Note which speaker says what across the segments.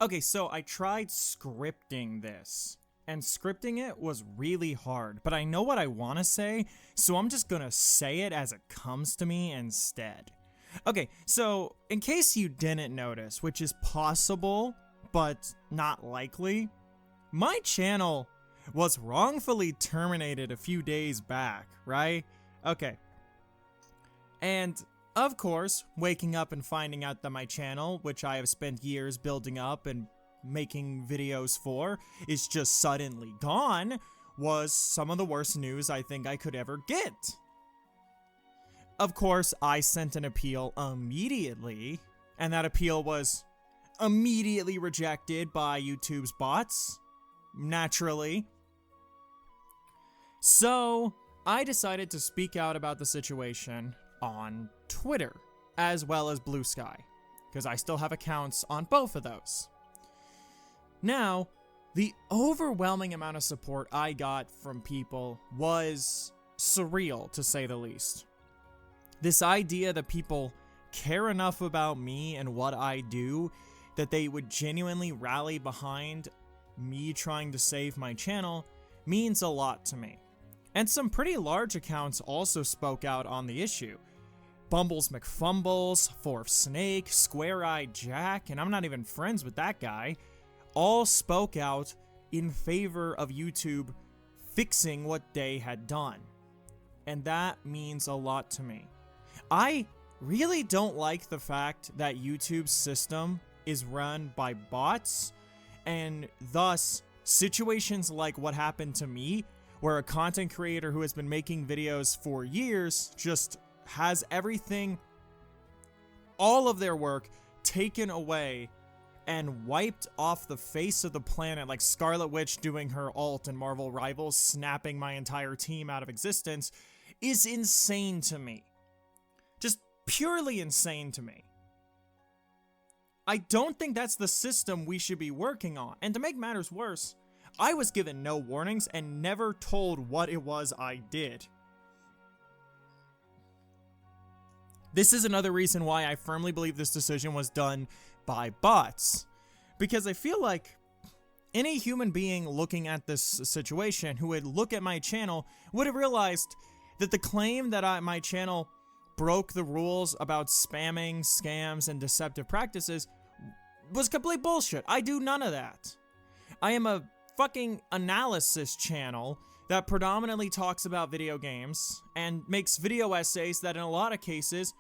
Speaker 1: Okay, so I tried scripting this, and scripting it was really hard, but I know what I want to say, so I'm just gonna say it as it comes to me instead. Okay, so in case you didn't notice, which is possible, but not likely, my channel was wrongfully terminated a few days back, right? Okay. And of course, waking up and finding out that my channel, which I have spent years building up and making videos for, is just suddenly gone, was some of the worst news I think I could ever get. Of course, I sent an appeal immediately, and that appeal was immediately rejected by YouTube's bots, naturally. So, I decided to speak out about the situation on Twitter, as well as Blue Sky, because I still have accounts on both of those. Now, the overwhelming amount of support I got from people was surreal, to say the least. This idea that people care enough about me and what I do that they would genuinely rally behind me trying to save my channel means a lot to me. And some pretty large accounts also spoke out on the issue. Bumbles McFumbles, Fourth Snake, Square-Eyed Jack, and I'm not even friends with that guy, all spoke out in favor of YouTube fixing what they had done. And that means a lot to me. I really don't like the fact that YouTube's system is run by bots, and thus situations like what happened to me, where a content creator who has been making videos for years just has everything, all of their work taken away and wiped off the face of the planet, like Scarlet Witch doing her ult in Marvel Rivals, snapping my entire team out of existence, is insane to me. Just purely insane to me. I don't think that's the system we should be working on. And to make matters worse, I was given no warnings and never told what it was I did. This is another reason why I firmly believe this decision was done by bots. Because I feel like any human being looking at this situation who would look at my channel would have realized that the claim that my channel broke the rules about spamming, scams, and deceptive practices was complete bullshit. I do none of that. I am a fucking analysis channel that predominantly talks about video games and makes video essays that in a lot of cases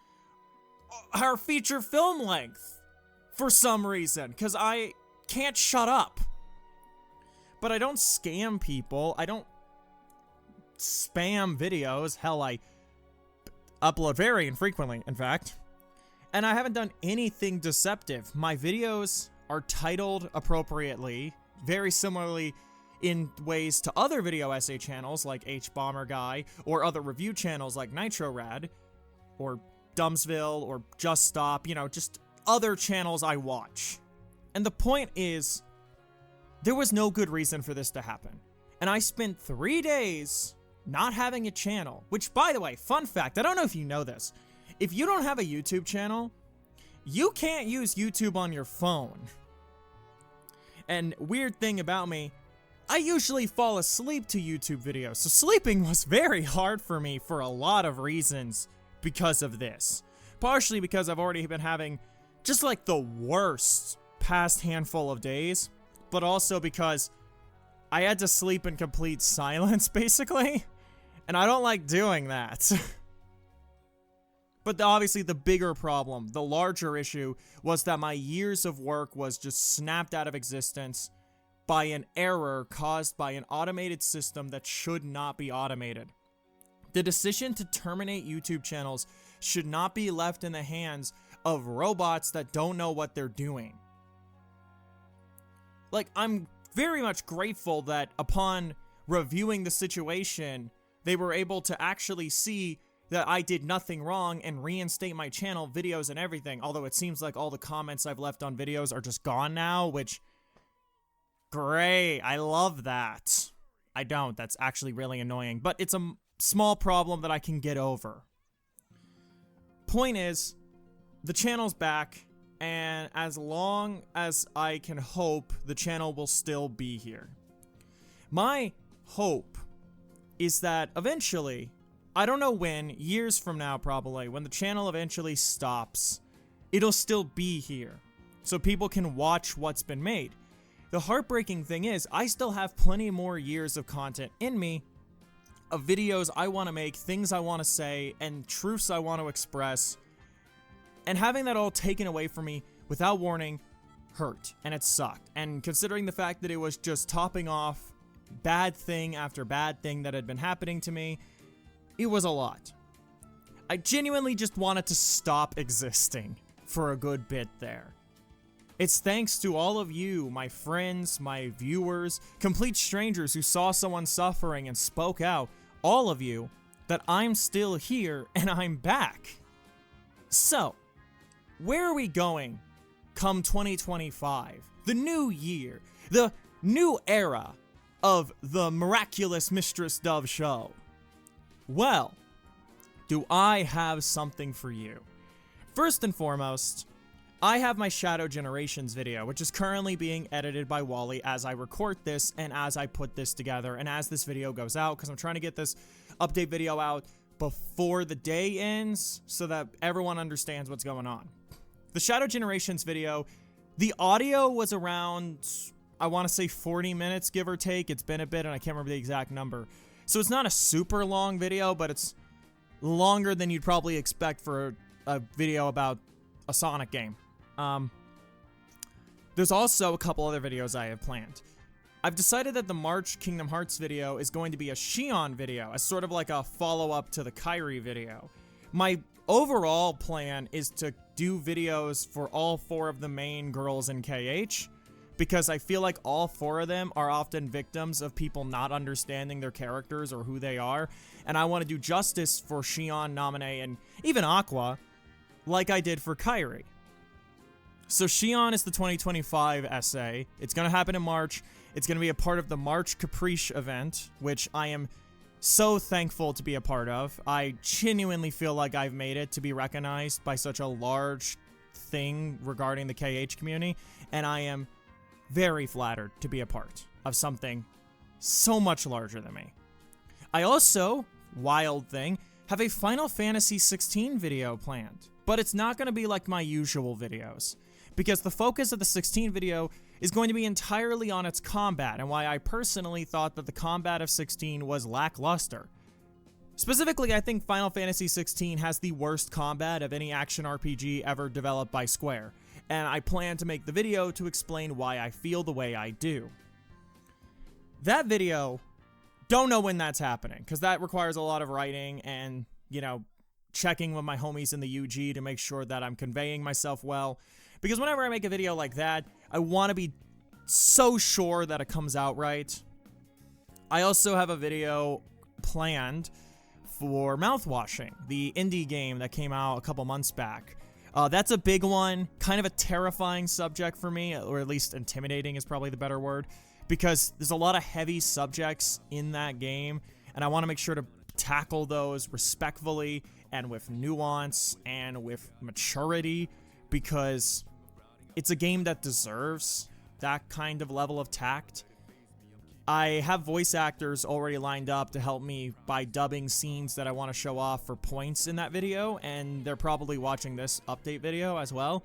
Speaker 1: are feature film length for some reason, because I can't shut up. But I don't scam people. I don't spam videos. Hell, I upload very infrequently, in fact. And I haven't done anything deceptive. My videos are titled appropriately, very similarly in ways to other video essay channels like HBomber Guy, or other review channels like NitroRad, or Dumbsville, or Just Stop, you know, just other channels I watch. And the point is, there was no good reason for this to happen. And I spent 3 days not having a channel, which, by the way, fun fact, I don't know if you know this, if you don't have a YouTube channel, you can't use YouTube on your phone. And weird thing about me, I usually fall asleep to YouTube videos, so sleeping was very hard for me for a lot of reasons because of this. Partially because I've already been having just like the worst past handful of days, but also because I had to sleep in complete silence, basically, and I don't like doing that. But obviously the bigger problem, the larger issue, was that my years of work was just snapped out of existence by an error caused by an automated system that should not be automated. The decision to terminate YouTube channels should not be left in the hands of robots that don't know what they're doing. Like, I'm very much grateful that upon reviewing the situation, they were able to actually see that I did nothing wrong and reinstate my channel, videos, and everything. Although it seems like all the comments I've left on videos are just gone now, which, great, I love that. I don't, that's actually really annoying, but it's a small problem that I can get over. Point is, the channel's back, and as long as I can hope, the channel will still be here. My hope is that eventually, I don't know when, years from now probably, when the channel eventually stops, it'll still be here, so people can watch what's been made. The heartbreaking thing is, I still have plenty more years of content in me, of videos I want to make, things I want to say, and truths I want to express, and having that all taken away from me without warning hurt, and it sucked. And considering the fact that it was just topping off bad thing after bad thing that had been happening to me, it was a lot. I genuinely just wanted to stop existing for a good bit there. It's thanks to all of you, my friends, my viewers, complete strangers who saw someone suffering and spoke out, all of you, that I'm still here and I'm back. So, where are we going come 2025? The new year, the new era of the miraculous Mistress Dove show. Well, do I have something for you? First and foremost, I have my Shadow Generations video, which is currently being edited by Wally as I record this and as I put this together and as this video goes out, because I'm trying to get this update video out before the day ends so that everyone understands what's going on. The Shadow Generations video, the audio was around, I want to say 40 minutes, give or take. It's been a bit and I can't remember the exact number. So it's not a super long video, but it's longer than you'd probably expect for a video about a Sonic game. There's also a couple other videos I have planned. I've decided that the March Kingdom Hearts video is going to be a Xion video, as sort of like a follow-up to the Kairi video. My overall plan is to do videos for all 4 of the main girls in KH, because I feel like all 4 of them are often victims of people not understanding their characters or who they are, and I want to do justice for Xion, Naminé, and even Aqua, like I did for Kairi. So Xion is the 2025 essay. It's going to happen in March. It's going to be a part of the March Caprice event, which I am so thankful to be a part of. I genuinely feel like I've made it to be recognized by such a large thing regarding the KH community, and I am very flattered to be a part of something so much larger than me. I also, wild thing, have a Final Fantasy 16 video planned, but it's not going to be like my usual videos, because the focus of the 16 video is going to be entirely on its combat, and why I personally thought that the combat of 16 was lackluster. Specifically, I think Final Fantasy 16 has the worst combat of any action RPG ever developed by Square, and I plan to make the video to explain why I feel the way I do. That video, don't know when that's happening, because that requires a lot of writing and, you know, checking with my homies in the UG to make sure that I'm conveying myself well. Because whenever I make a video like that, I want to be so sure that it comes out right. I also have a video planned for Mouthwashing, the indie game that came out a couple months back. That's a big one, kind of a terrifying subject for me, or at least intimidating is probably the better word, because there's a lot of heavy subjects in that game, and I want to make sure to tackle those respectfully and with nuance and with maturity, because it's a game that deserves that kind of level of tact. I have voice actors already lined up to help me by dubbing scenes that I want to show off for points in that video, and they're probably watching this update video as well.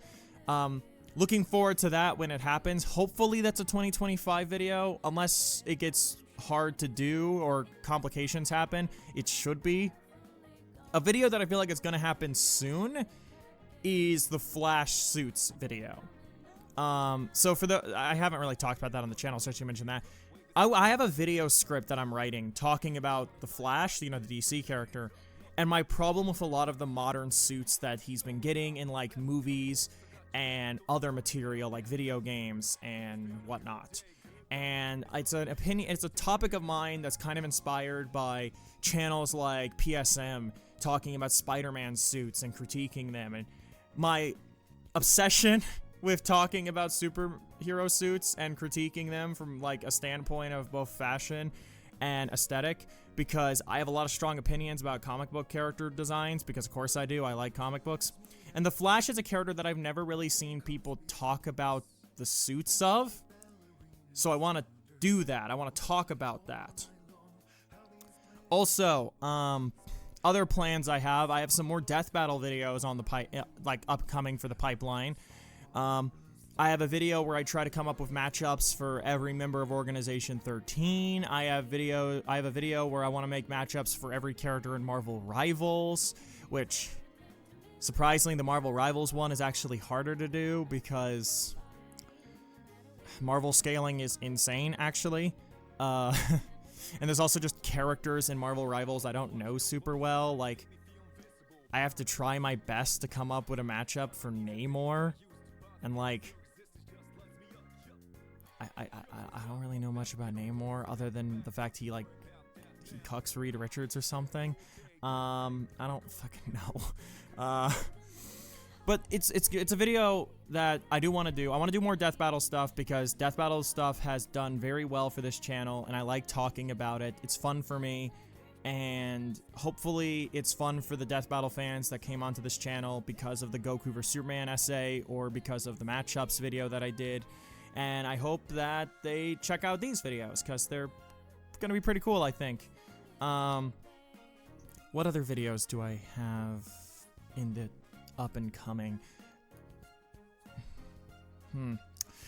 Speaker 1: Looking forward to that when it happens. Hopefully that's a 2025 video, unless it gets hard to do or complications happen. It should be. A video that I feel like is going to happen soon is the Flash Suits video. So for I haven't really talked about that on the channel, so I should mention that. I have a video script that I'm writing talking about the Flash, you know, the DC character, and my problem with a lot of the modern suits that he's been getting in, like, movies and other material, like video games and whatnot. And it's a topic of mine that's kind of inspired by channels like PSM talking about Spider-Man suits and critiquing them, and my obsession with talking about superhero suits and critiquing them from, like, a standpoint of both fashion and aesthetic, because I have a lot of strong opinions about comic book character designs, because of course I do, I like comic books, And the Flash is a character that I've never really seen people talk about the suits of. So I want to do that. I want to talk about that. Also, other plans I have some more death battle videos on the upcoming for the pipeline. I have a video where I try to come up with matchups for every member of Organization 13. I have a video where I want to make matchups for every character in Marvel Rivals, which surprisingly the Marvel Rivals one is actually harder to do because Marvel scaling is insane, actually. And there's also just characters in Marvel Rivals I don't know super well. Like, I have to try my best to come up with a matchup for Namor, and like, I don't really know much about Namor other than the fact he cucks Reed Richards or something. I don't fucking know. But it's a video that I do want to do. I want to do more Death Battle stuff because Death Battle stuff has done very well for this channel, and I like talking about it. It's fun for me, and hopefully it's fun for the Death Battle fans that came onto this channel because of the Goku vs Superman essay or because of the matchups video that I did. And I hope that they check out these videos because they're going to be pretty cool, I think. What other videos do I have in the up and coming?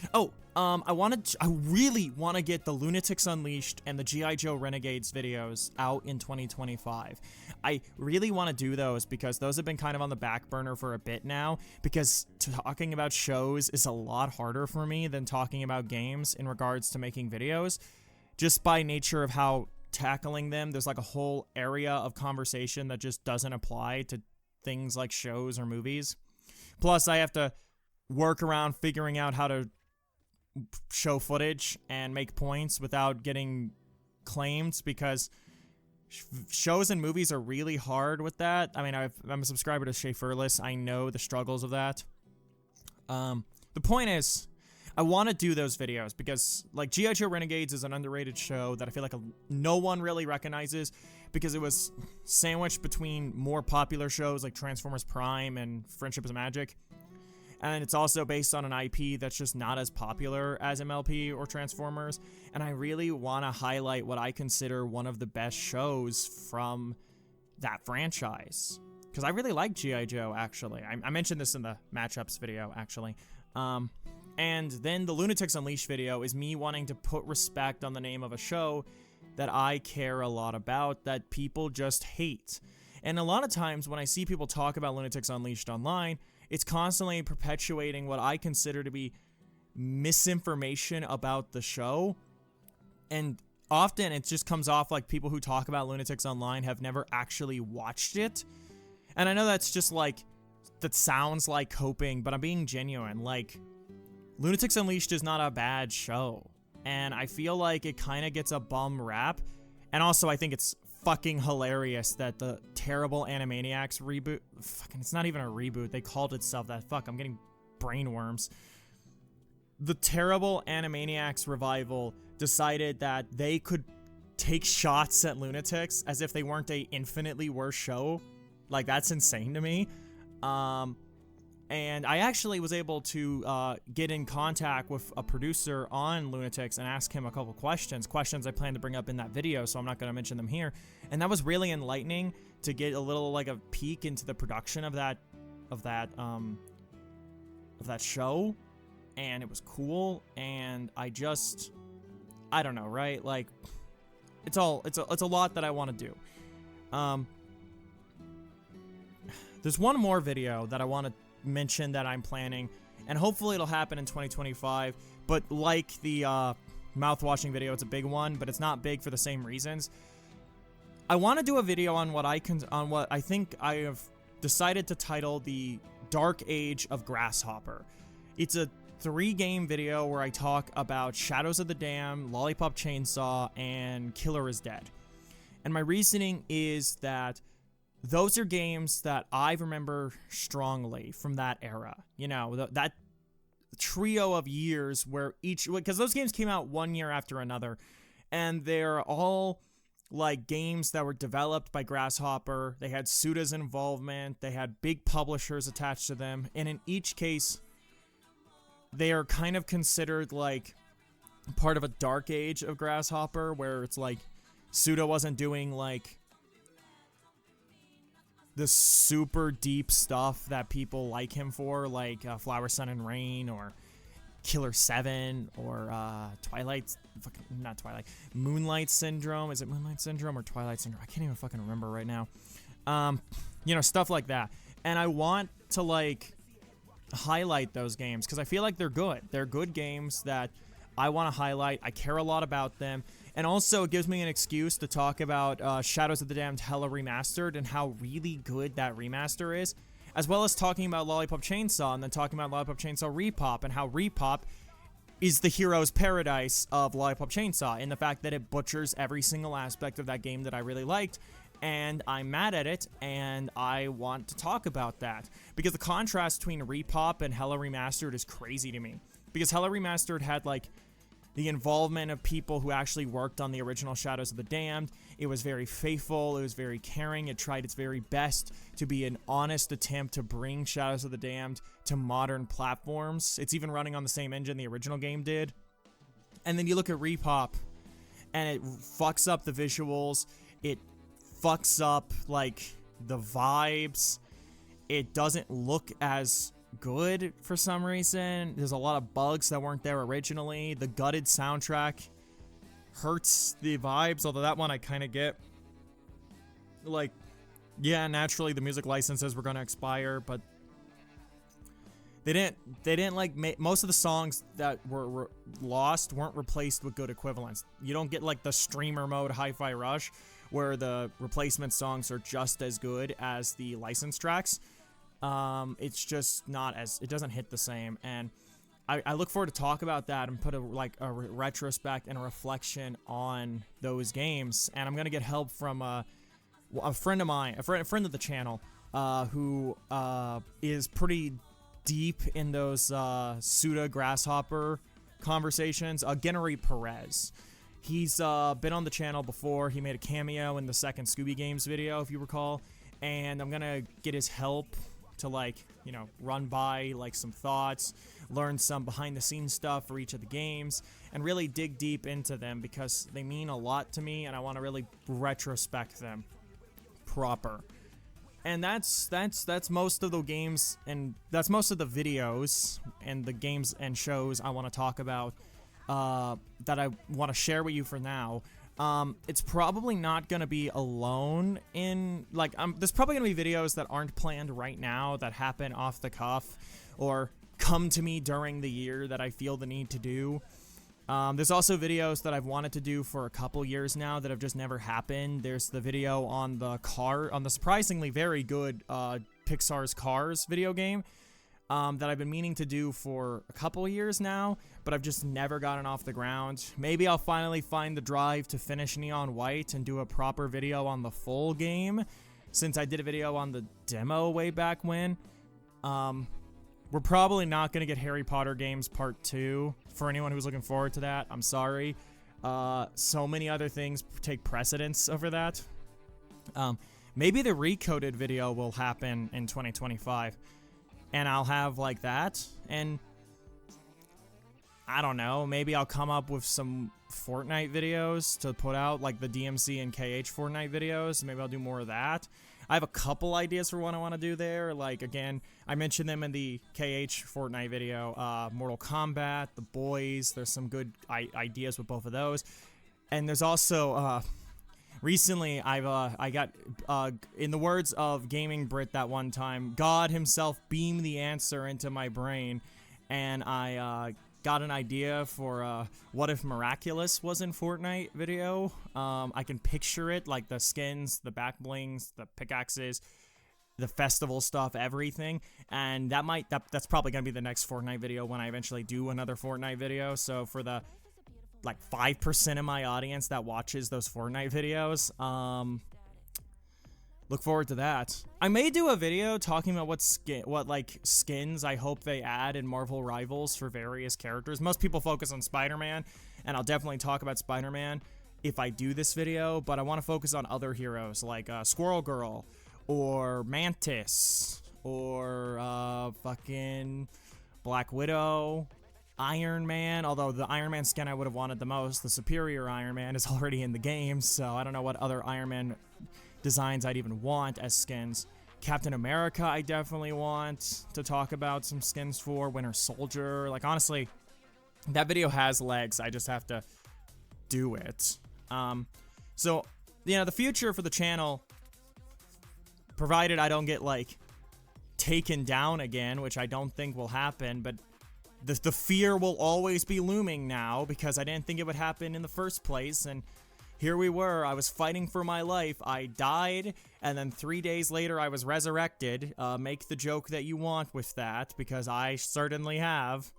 Speaker 1: I really want to get the Lunatics Unleashed and the G.I. Joe Renegades videos out in 2025. I really want to do those because those have been kind of on the back burner for a bit now, because talking about shows is a lot harder for me than talking about games in regards to making videos, just by nature of how tackling them, there's like a whole area of conversation that just doesn't apply to things like shows or movies. Plus, I have to work around figuring out how to show footage and make points without getting claimed, because shows and movies are really hard with that. I mean, I'm a subscriber to Schaeferless. I know the struggles of that. The point is, I want to do those videos because, like, G.I. Joe Renegades is an underrated show that I feel like no one really recognizes because it was sandwiched between more popular shows like Transformers Prime and Friendship is Magic. And it's also based on an IP that's just not as popular as MLP or Transformers. And I really want to highlight what I consider one of the best shows from that franchise. Because I really like G.I. Joe, actually. I mentioned this in the matchups video, actually. And then the Lunatics Unleashed video is me wanting to put respect on the name of a show that I care a lot about, that people just hate. And a lot of times when I see people talk about Lunatics Unleashed online, it's constantly perpetuating what I consider to be misinformation about the show. And often it just comes off like people who talk about Lunatics Online have never actually watched it. And I know that's just like, that sounds like coping, but I'm being genuine. Like, Lunatics Unleashed is not a bad show. And I feel like it kind of gets a bum rap. And also I think it's fucking hilarious that the terrible Animaniacs reboot, it's not even a reboot, they called itself that. I'm getting brain worms. The terrible Animaniacs revival decided that they could take shots at Lunatics as if they weren't a infinitely worse show. Like, that's insane to me. And I actually was able to get in contact with a producer on Lunatics and ask him a couple questions I plan to bring up in that video, so I'm not going to mention them here. And that was really enlightening to get a little, like, a peek into the production of that show, and it was cool. And I don't know, right? Like, it's a lot that I want to do. There's one more video that I want to mention that I'm planning, and hopefully it'll happen in 2025, but like the mouth-washing video, it's a big one, but it's not big for the same reasons. I want to do a video on what I think I have decided to title the Dark Age of Grasshopper. It's a 3-game video where I talk about Shadows of the Dam, Lollipop Chainsaw, and Killer is Dead. And my reasoning is that those are games that I remember strongly from that era. You know, that trio of years where because those games came out one year after another, and they're all like games that were developed by Grasshopper. They had Suda's involvement. They had big publishers attached to them. And in each case, they are kind of considered like part of a dark age of Grasshopper, where it's like Suda wasn't doing like the super deep stuff that people like him for, like Flower, Sun, and Rain, or Killer 7, or Moonlight Syndrome. Is it Moonlight Syndrome or Twilight Syndrome? I can't even fucking remember right now. You know, stuff like that. And I want to like highlight those games because I feel like they're good. They're good games that I want to highlight. I care a lot about them. And also, it gives me an excuse to talk about Shadows of the Damned Hella Remastered and how really good that remaster is, as well as talking about Lollipop Chainsaw and then talking about Lollipop Chainsaw Repop and how Repop is the hero's paradise of Lollipop Chainsaw in the fact that it butchers every single aspect of that game that I really liked, and I'm mad at it, and I want to talk about that. Because the contrast between Repop and Hella Remastered is crazy to me. Because Hella Remastered had, like, the involvement of people who actually worked on the original Shadows of the Damned. It was very faithful. It was very caring. It tried its very best to be an honest attempt to bring Shadows of the Damned to modern platforms. It's even running on the same engine the original game did. And then you look at Repop, and it fucks up the visuals. It fucks up, like, the vibes. It doesn't look as good for some reason. There's a lot of bugs that weren't there originally. The gutted soundtrack hurts the vibes, although that one I kind of get. Like, yeah, naturally the music licenses were going to expire, but they didn't like most of the songs that were lost weren't replaced with good equivalents. You don't get like the streamer mode Hi-Fi Rush where the replacement songs are just as good as the licensed tracks. It's just not as, it doesn't hit the same, and I look forward to talk about that and put a retrospect and a reflection on those games. And I'm gonna get help from a friend of mine, a friend of the channel, who is pretty deep in those Suda Grasshopper conversations. Gennery Perez. He's been on the channel before. He made a cameo in the second Scooby Games video, if you recall. And I'm gonna get his help to, like, you know, run by like some thoughts, learn some behind the scenes stuff for each of the games, and really dig deep into them because they mean a lot to me and I want to really retrospect them proper. And that's most of the games, and that's most of the videos and the games and shows I want to talk about that I want to share with you for now. It's probably not going to be alone in, like, there's probably going to be videos that aren't planned right now that happen off the cuff or come to me during the year that I feel the need to do. There's also videos that I've wanted to do for a couple years now that have just never happened. There's the video on the surprisingly very good Pixar's Cars video game that I've been meaning to do for a couple years now, but I've just never gotten off the ground. Maybe I'll finally find the drive to finish Neon White and do a proper video on the full game, since I did a video on the demo way back when. We're probably not going to get Harry Potter Games Part 2. For anyone who's looking forward to that, I'm sorry. So many other things take precedence over that. Maybe the Recoded video will happen in 2025. And I'll have, like, that. And I don't know. Maybe I'll come up with some Fortnite videos to put out, like the DMC and KH Fortnite videos. Maybe I'll do more of that. I have a couple ideas for what I want to do there. Like, again, I mentioned them in the KH Fortnite video. Mortal Kombat, The Boys. There's some good ideas with both of those. And there's also, recently I got, in the words of Gaming Brit that one time, God himself beamed the answer into my brain. And I, got an idea for what if Miraculous was in Fortnite video. I can picture it, like the skins, the back blings, the pickaxes, the festival stuff, everything. And that's probably gonna be the next Fortnite video when I eventually do another Fortnite video. So for the like 5% of my audience that watches those Fortnite videos, look forward to that. I may do a video talking about what skins I hope they add in Marvel Rivals for various characters. Most people focus on Spider-Man, and I'll definitely talk about Spider-Man if I do this video, but I want to focus on other heroes like Squirrel Girl or Mantis or fucking Black Widow, Iron Man, although the Iron Man skin I would have wanted the most, the superior Iron Man, is already in the game, so I don't know what other Iron Man designs I'd even want as skins. Captain America I definitely want to talk about some skins for. Winter Soldier, like honestly, that video has legs, I just have to do it. So, you know, the future for the channel, provided I don't get, like, taken down again, which I don't think will happen, but the fear will always be looming now, because I didn't think it would happen in the first place, and here we were, I was fighting for my life, I died, and then 3 days later I was resurrected. Make the joke that you want with that, because I certainly have.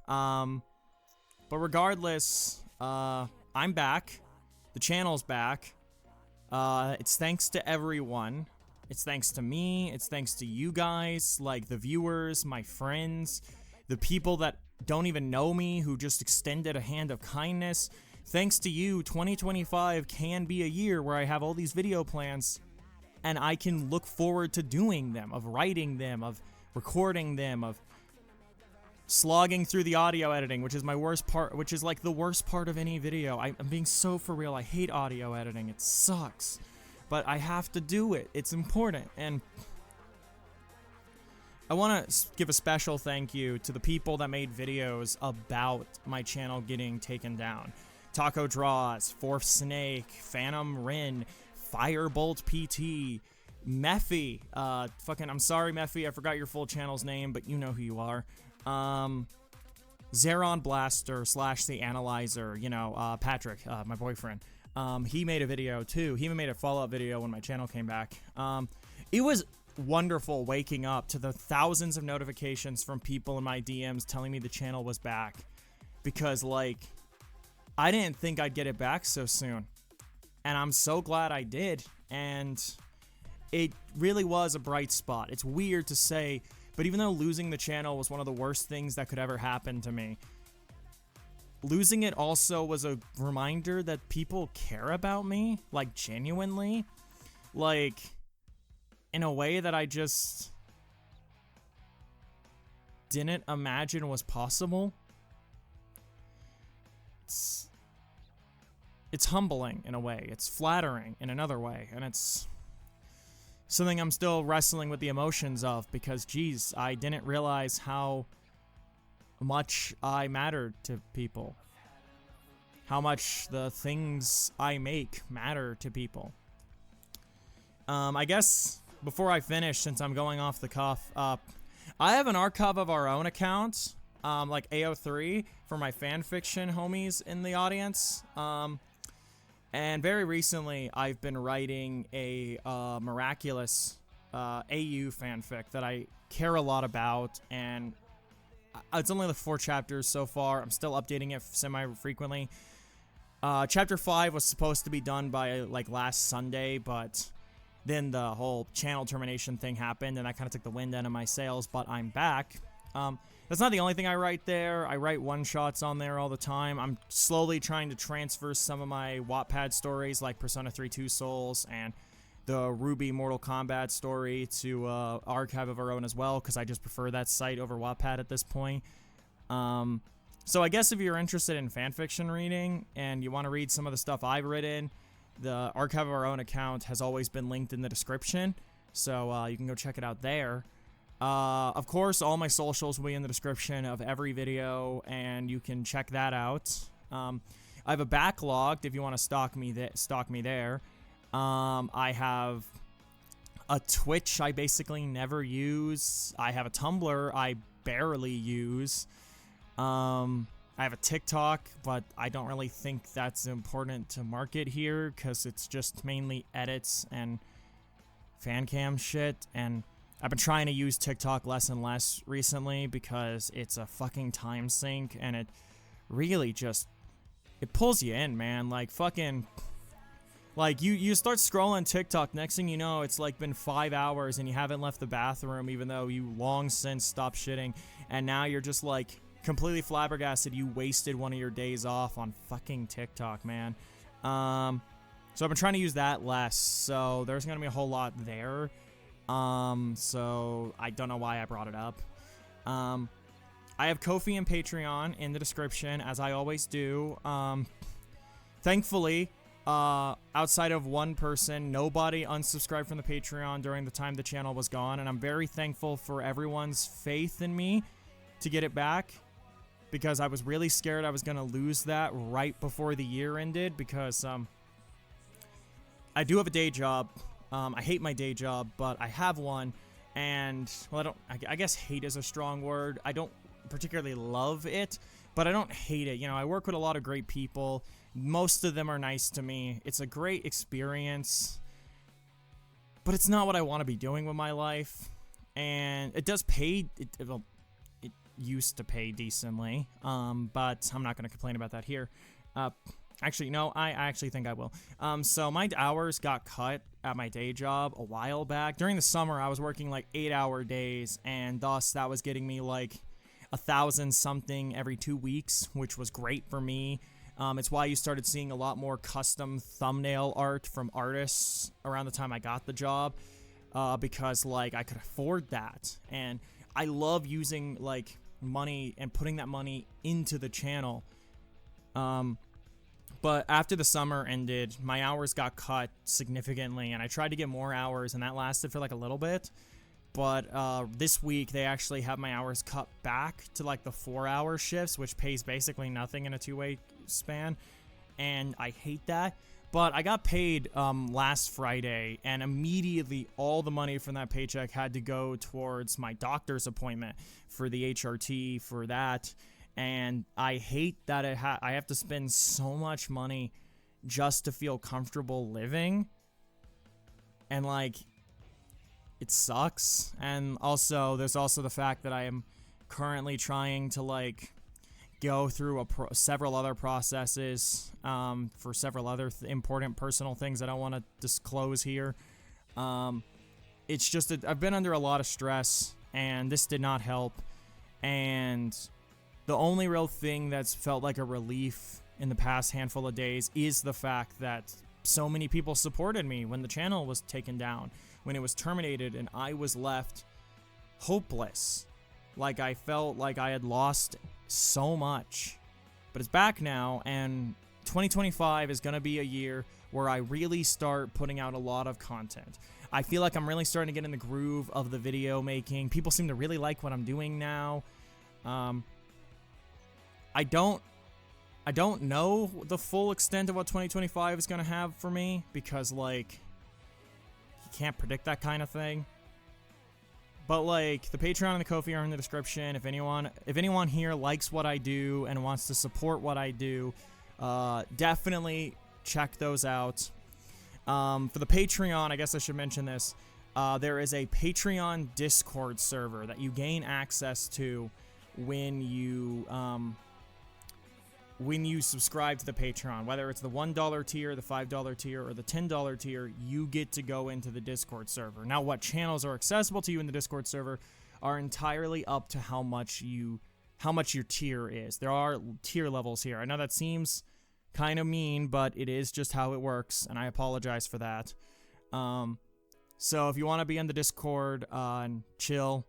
Speaker 1: But regardless, I'm back. The channel's back. It's thanks to everyone. It's thanks to me. It's thanks to you guys, like the viewers, my friends, the people that don't even know me, who just extended a hand of kindness. Thanks to you, 2025 can be a year where I have all these video plans, and I can look forward to doing them, of writing them, of recording them, of slogging through the audio editing, which is my worst part, which is like the worst part of any video. I'm being so for real. I hate audio editing. It sucks. But I have to do it. It's important. And I want to give a special thank you to the people that made videos about my channel getting taken down. Taco Draws, Fourth Snake, Phantom Rin, Firebolt PT, Mephi, I'm sorry Mephi, I forgot your full channel's name, but you know who you are. Zeron Blaster / The Analyzer, you know, Patrick, my boyfriend. He made a video too. He even made a follow-up video when my channel came back. It was wonderful waking up to the thousands of notifications from people in my DMs telling me the channel was back, because like, I didn't think I'd get it back so soon, and I'm so glad I did, and it really was a bright spot. It's weird to say, but even though losing the channel was one of the worst things that could ever happen to me, losing it also was a reminder that people care about me, like genuinely, like in a way that I just didn't imagine was possible. It's humbling in a way, it's flattering in another way, and it's something I'm still wrestling with the emotions of, because geez, I didn't realize how much I mattered to people, how much the things I make matter to people. I guess before I finish, since I'm going off the cuff, I have an Archive of Our Own account, like AO3, for my fanfiction homies in the audience. And very recently, I've been writing a Miraculous AU fanfic that I care a lot about, and it's only the 4 chapters so far. I'm still updating it semi-frequently. Chapter 5 was supposed to be done by, like, last Sunday, but then the whole channel termination thing happened, and that kind of took the wind out of my sails, but I'm back. That's not the only thing I write there. I write one-shots on there all the time. I'm slowly trying to transfer some of my Wattpad stories, like Persona 3 Two Souls and the Ruby Mortal Kombat story, to Archive of Our Own as well, because I just prefer that site over Wattpad at this point. So I guess if you're interested in fanfiction reading and you want to read some of the stuff I've written, the Archive of Our Own account has always been linked in the description, so you can go check it out there. Of course, all my socials will be in the description of every video, and you can check that out. I have a backlog if you want to stalk me there. I have a Twitch I basically never use. I have a Tumblr I barely use. I have a TikTok, but I don't really think that's important to market here, because it's just mainly edits and fan cam shit, and I've been trying to use TikTok less and less recently because it's a fucking time sink, and it really just, it pulls you in, man. Like, fucking, like, you start scrolling TikTok, next thing you know, it's like been 5 hours and you haven't left the bathroom, even though you long since stopped shitting, and now you're just, like, completely flabbergasted you wasted one of your days off on fucking TikTok, man. So I've been trying to use that less, so there's going to be a whole lot there. So I don't know why I brought it up. I have Ko-fi and Patreon in the description, as I always do. Thankfully, outside of one person, nobody unsubscribed from the Patreon during the time the channel was gone, and I'm very thankful for everyone's faith in me to get it back, because I was really scared I was going to lose that right before the year ended, because I do have a day job. I hate my day job, but I have one, and, well, I guess hate is a strong word. I don't particularly love it, but I don't hate it. You know, I work with a lot of great people. Most of them are nice to me. It's a great experience, but it's not what I want to be doing with my life. And it does pay. It used to pay decently, but I'm not going to complain about that here. Actually, no, I actually think I will. So my hours got cut at my day job a while back. During the summer, I was working like 8-hour days, and thus that was getting me like 1,000 something every 2 weeks, which was great for me. It's why you started seeing a lot more custom thumbnail art from artists around the time I got the job, because like I could afford that, and I love using like money and putting that money into the channel. But after the summer ended, my hours got cut significantly, and I tried to get more hours, and that lasted for like a little bit. But this week, they actually have my hours cut back to like the 4-hour shifts, which pays basically nothing in a 2-way span, and I hate that. But I got paid last Friday, and immediately all the money from that paycheck had to go towards my doctor's appointment for the HRT for that. And I hate that I have to spend so much money just to feel comfortable living. And like, it sucks. And also, there's also the fact that I am currently trying to like go through several other processes for several other important personal things I don't want to disclose here. It's just that I've been under a lot of stress, and this did not help. And the only real thing that's felt like a relief in the past handful of days is the fact that so many people supported me when the channel was taken down, when it was terminated, and I was left hopeless. Like, I felt like I had lost so much. But it's back now, and 2025 is going to be a year where I really start putting out a lot of content. I feel like I'm really starting to get in the groove of the video making. People seem to really like what I'm doing now. I don't know the full extent of what 2025 is going to have for me, because, like, you can't predict that kind of thing. But, like, the Patreon and the Ko-fi are in the description. If anyone here likes what I do and wants to support what I do, definitely check those out. For the Patreon, I guess I should mention this. There is a Patreon Discord server that you gain access to when you subscribe to the Patreon. Whether it's the $1 tier, the $5 tier, or the $10 tier, you get to go into the Discord server. Now, what channels are accessible to you in the Discord server are entirely up to how much your tier is. There are tier levels here. I know that seems kind of mean, but it is just how it works, and I apologize for that. So if you want to be in the Discord and chill,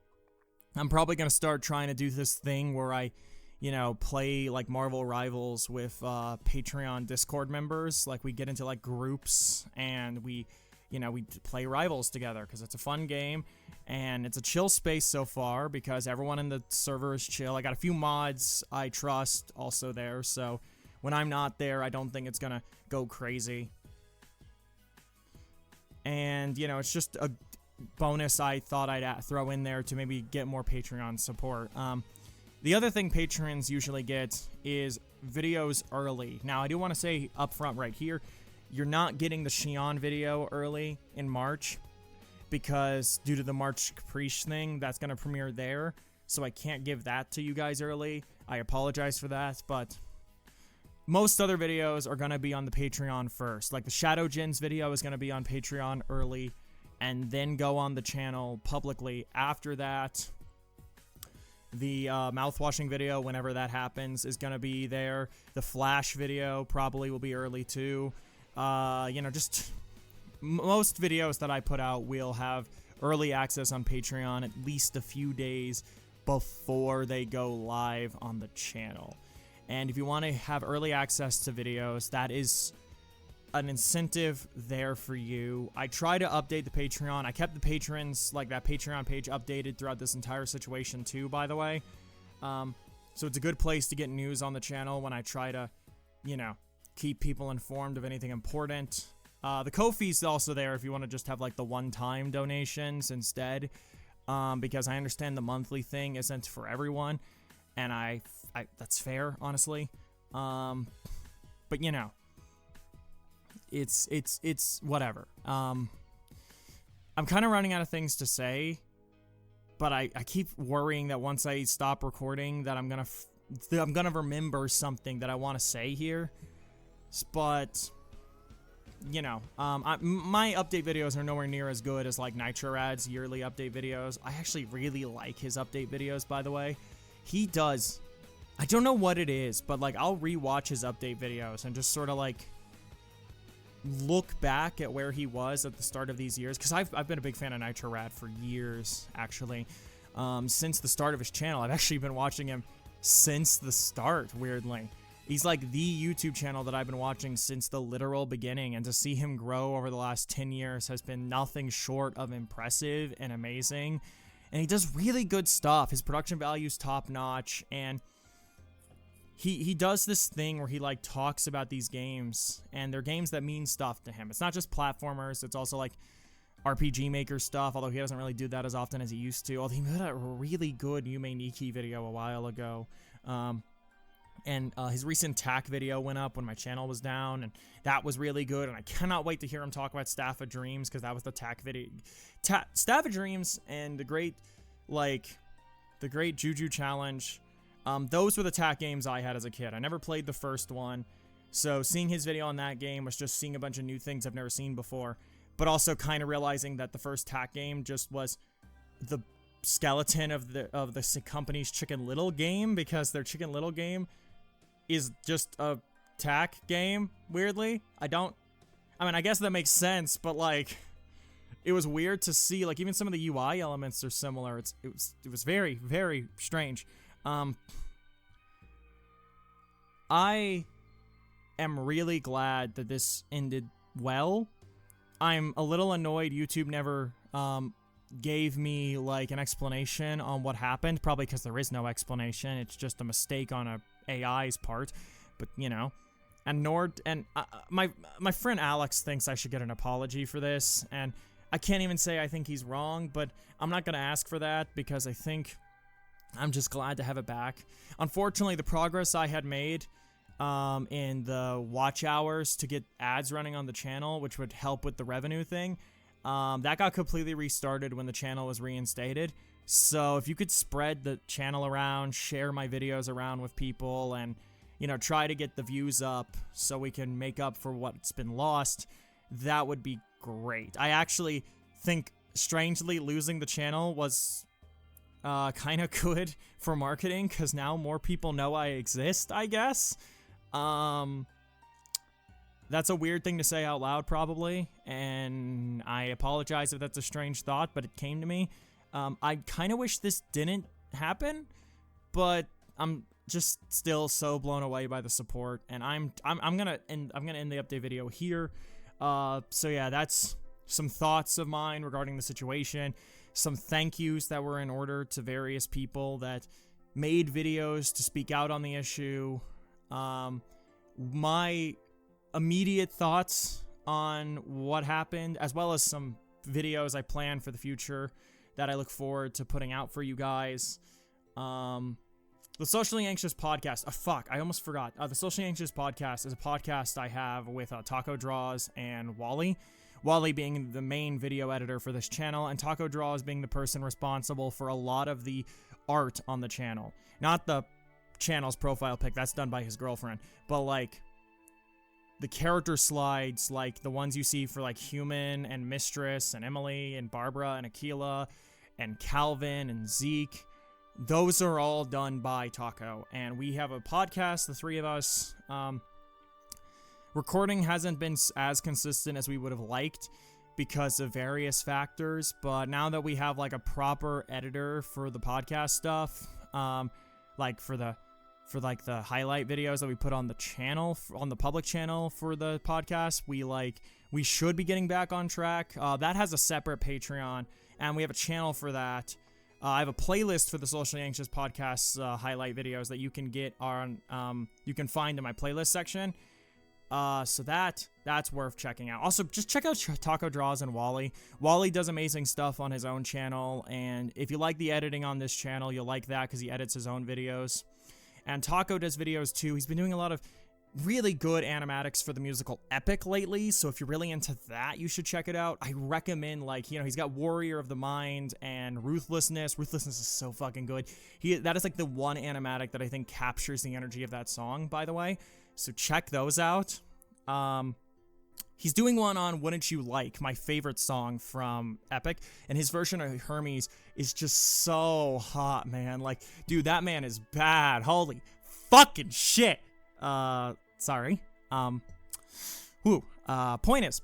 Speaker 1: I'm probably going to start trying to do this thing where I, play like Marvel Rivals with Patreon Discord members. Like, we get into like groups and we play Rivals together because it's a fun game and it's a chill space so far because everyone in the server is chill. I got a few mods I trust also there, so when I'm not there, I don't think it's gonna go crazy. And, it's just a bonus I thought I'd throw in there to maybe get more Patreon support. The other thing patrons usually get is videos early. Now, I do want to say up front right here, you're not getting the Xion video early in March because due to the March Caprice thing, that's going to premiere there. So I can't give that to you guys early. I apologize for that, but most other videos are going to be on the Patreon first. Like the Shadow Gens video is going to be on Patreon early and then go on the channel publicly after that. The mouthwashing video, whenever that happens, is going to be there. The Flash video probably will be early too. You know, just most videos that I put out will have early access on Patreon at least a few days before they go live on the channel. And if you want to have early access to videos, that is an incentive there for you. I try to update the Patreon. I kept the patrons, like that Patreon page, updated throughout this entire situation too, by the way. So it's a good place to get news on the channel when I try to, you know, keep people informed of anything important. The Ko-fi's also there if you want to just have like the one-time donations instead, because I understand the monthly thing isn't for everyone, and I that's fair, honestly. But you know, it's whatever. I'm kind of running out of things to say, but I keep worrying that once I stop recording that I'm gonna remember something that I want to say here. But you know, my update videos are nowhere near as good as like Nitro Rad's yearly update videos. I actually really like his update videos, by the way. He does, I don't know what it is, but like I'll rewatch his update videos and just sort of like look back at where he was at the start of these years, because I've been a big fan of Nitro Rad for years, actually. Since the start of his channel. I've actually been watching him since the start, weirdly. He's like the YouTube channel that I've been watching since the literal beginning, and to see him grow over the last 10 years has been nothing short of impressive and amazing. And he does really good stuff. His production value's top-notch, and he does this thing where he like talks about these games, and they're games that mean stuff to him. It's not just platformers, it's also like RPG Maker stuff, although he doesn't really do that as often as he used to. Although he made a really good Yume Nikki video a while ago. And his recent TAC video went up when my channel was down, and that was really good, and I cannot wait to hear him talk about Staff of Dreams, because that was the TAC video. Staff of Dreams and the great Juju Challenge, those were the TAC games I had as a kid. I never played the first one, so seeing his video on that game was just seeing a bunch of new things I've never seen before, but also kind of realizing that the first TAC game just was the skeleton of the company's Chicken Little game, because their Chicken Little game is just a TAC game, weirdly. I mean, I guess that makes sense, but like, it was weird to see, like, even some of the UI elements are similar. It was very, very strange. I am really glad that this ended well. I'm a little annoyed YouTube never gave me like an explanation on what happened, probably because there is no explanation. It's just a mistake on a AI's part, but you know. And my friend Alex thinks I should get an apology for this, and I can't even say I think he's wrong, but I'm not gonna ask for that because I think I'm just glad to have it back. Unfortunately, the progress I had made in the watch hours to get ads running on the channel, which would help with the revenue thing, that got completely restarted when the channel was reinstated. So if you could spread the channel around, share my videos around with people, and, you know, try to get the views up so we can make up for what's been lost, that would be great. I actually think, strangely, losing the channel was kind of good for marketing, because now more people know I exist, I guess. That's a weird thing to say out loud, probably, and I apologize if that's a strange thought, but it came to me. I kind of wish this didn't happen, but I'm just still so blown away by the support, and I'm gonna end the update video here. So yeah, that's some thoughts of mine regarding the situation. Some thank yous that were in order to various people that made videos to speak out on the issue. My immediate thoughts on what happened, as well as some videos I plan for the future that I look forward to putting out for you guys. The Socially Anxious Podcast. I almost forgot. The Socially Anxious Podcast is a podcast I have with Taco Draws and Wally. Wally being the main video editor for this channel, and Taco Draws being the person responsible for a lot of the art on the channel. Not the channel's profile pic, that's done by his girlfriend, but like the character slides, like the ones you see for like Human and Mistress and Emily and Barbara and Aquila and Calvin and Zeke. those are all done by Taco. And we have a podcast, the three of us. Recording hasn't been as consistent as we would have liked because of various factors, but now that we have like a proper editor for the podcast stuff, like for the highlight videos that we put on the channel, on the public channel for the podcast, we should be getting back on track. That has a separate Patreon, and we have a channel for that. I have a playlist for the Socially Anxious podcast highlight videos that you can get on, you can find in my playlist section. So that's worth checking out. Also, just check out Taco Draws and Wally. Wally does amazing stuff on his own channel, and if you like the editing on this channel, you'll like that because he edits his own videos. And Taco does videos too. He's been doing a lot of really good animatics for the musical Epic lately, so if you're really into that, you should check it out. I recommend, like, you know, he's got Warrior of the Mind and Ruthlessness. Ruthlessness is so fucking good. That is like the one animatic that I think captures the energy of that song, by the way. So check those out. He's doing one on Wouldn't You Like, my favorite song from Epic, and his version of Hermes is just so hot, man. Like, dude, that man is bad. Holy fucking shit. Sorry. Point is,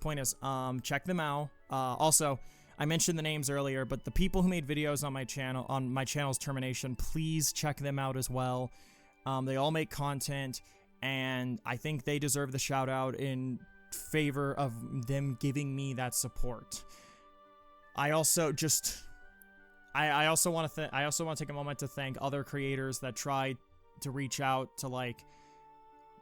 Speaker 1: check them out. Also, I mentioned the names earlier, but the people who made videos on my channel's termination, please check them out as well. They all make content, and I think they deserve the shout out in favor of them giving me that support. I also want to take a moment to thank other creators that tried to reach out to like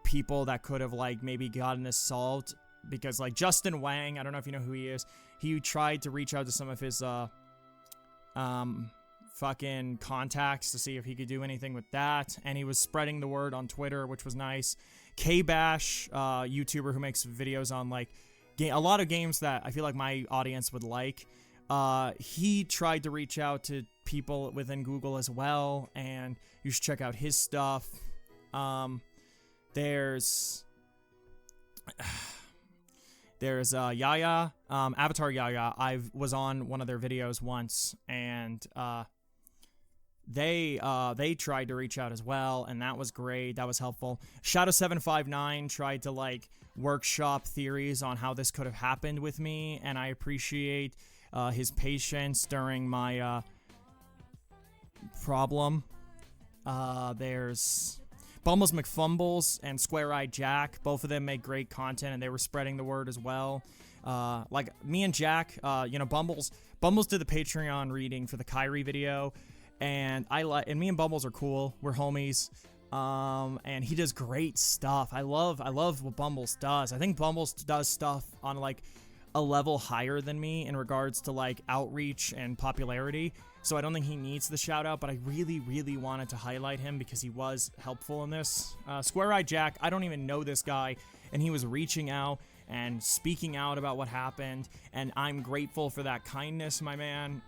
Speaker 1: people that could have like maybe gotten this solved, because like Justin Wang, I don't know if you know who he is, he tried to reach out to some of his fucking contacts to see if he could do anything with that, and he was spreading the word on Twitter, which was nice. K-Bash, YouTuber who makes videos on like a lot of games that I feel like my audience would like, he tried to reach out to people within Google as well, and you should check out his stuff. There's Yaya, Avatar Yaya. I was on one of their videos once, and they tried to reach out as well, and that was great. That was helpful. Shadow759 tried to like workshop theories on how this could have happened with me, and I appreciate his patience during my problem. There's Bumbles McFumbles and Square Eyed Jack. Both of them make great content, and they were spreading the word as well. Like me and Jack, Bumbles did the Patreon reading for the Kyrie video, and me and Bumbles are cool. We're homies. And he does great stuff. I love what Bumbles does. I think Bumbles does stuff on like a level higher than me in regards to like outreach and popularity. So I don't think he needs the shout out, but I really, really wanted to highlight him because he was helpful in this. Square Eyed Jack, I don't even know this guy, and he was reaching out and speaking out about what happened, and I'm grateful for that kindness, my man.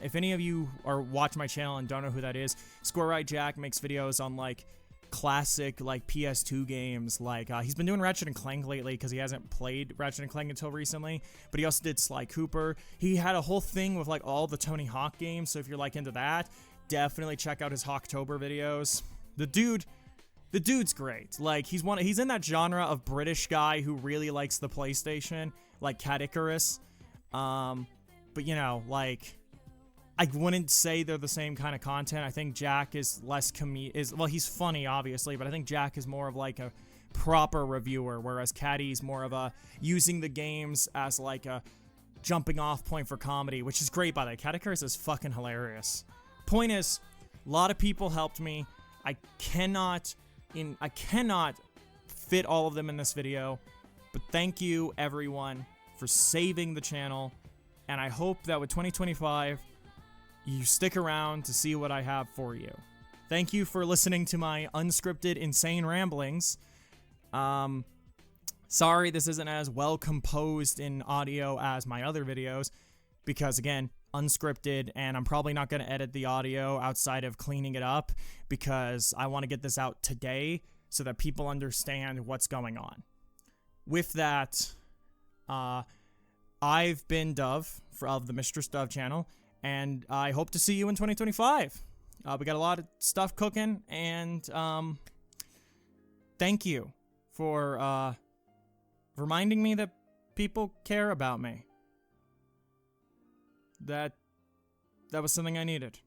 Speaker 1: If any of you watch my channel and don't know who that is, Square Eyed Jack makes videos on like classic like PS2 games. Like he's been doing Ratchet and Clank lately because he hasn't played Ratchet and Clank until recently, but he also did Sly Cooper. He had a whole thing with like all the Tony Hawk games, so if you're like into that, definitely check out his Hawktober videos. The dude's great. Like he's in that genre of British guy who really likes the PlayStation, like Cat Icarus. But you know, like I wouldn't say they're the same kind of content. I think Jack is less well, he's funny obviously, but I think Jack is more of like a proper reviewer, whereas Caddy's more of a using the games as like a jumping off point for comedy, which is great by the way. Cat Icarus is fucking hilarious. Point is, a lot of people helped me. I cannot fit all of them in this video, but thank you everyone for saving the channel, and I hope that with 2025 you stick around to see what I have for you. Thank you for listening to my unscripted, insane ramblings. Sorry this isn't as well composed in audio as my other videos, because again, unscripted, and I'm probably not going to edit the audio outside of cleaning it up, because I want to get this out today so that people understand what's going on. With that, I've been Dove of the Mistress Dove channel, and I hope to see you in 2025. We got a lot of stuff cooking, and thank you for reminding me that people care about me. That was something I needed.